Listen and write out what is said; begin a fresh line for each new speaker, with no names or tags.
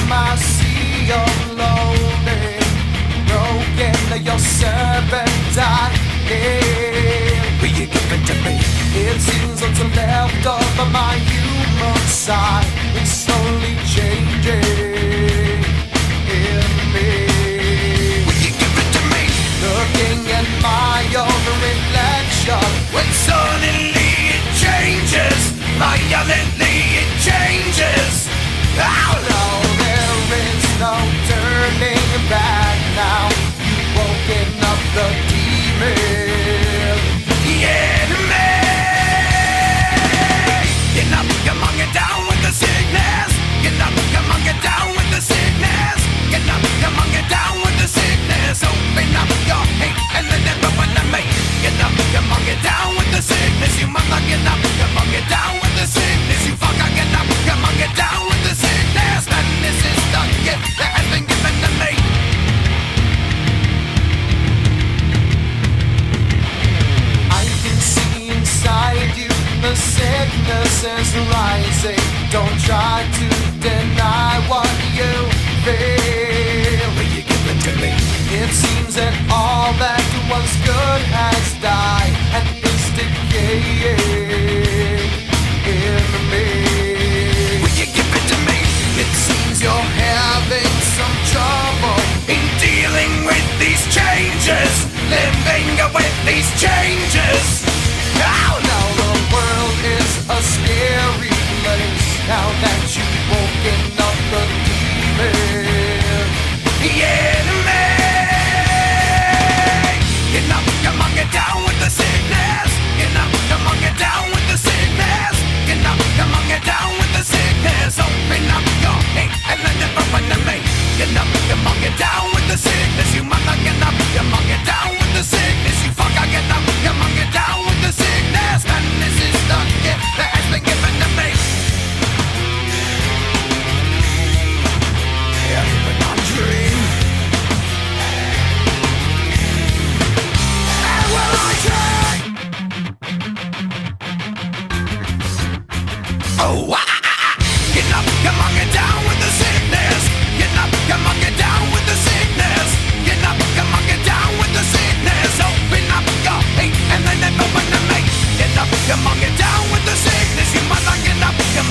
my sea of lonely, broken, your servant I am. Will you give it to me? It seems what's left of my human side is slowly changing in me. Will you give it to me? Looking at my own reflection, when suddenly it changes, violently it changes. Oh no, there is no turning back now. You've woken up the demon, the enemy. Get up, come on, get down with the sickness. Get up, come on, get down with the sickness. Get up, come on, get down with the sickness. Open up your hate and let it open to me. Get up, come on, get down with the sickness. You mother, get up, come on, get down with the sickness. You fucker, get up, come on, get down with the sickness. And this is the gift that has been given to me. I can see inside you, the sickness is rising. Don't try to deny what you feel. Will you give it to me? It seems that all that was good has died and is decaying in me. Will you give it to me? It seems you're having some trouble in dealing with these changes, living with these changes. Oh no, the world is a scary place now that you've woken up the demon, the enemy. Get up, come on, get down with the sickness. Get up, come on, get down with the sickness. Get up, come on, get down with the sickness. Open up your hate and let it open to me. Get up, come on, get down with the sickness. You mother, get up, come on, get down with the sickness. You fucker, get up, come on, get down with the sickness. And this is the gift that has been given to me. Yeah, but I'm dream. And will I dream? Oh, get up, come on,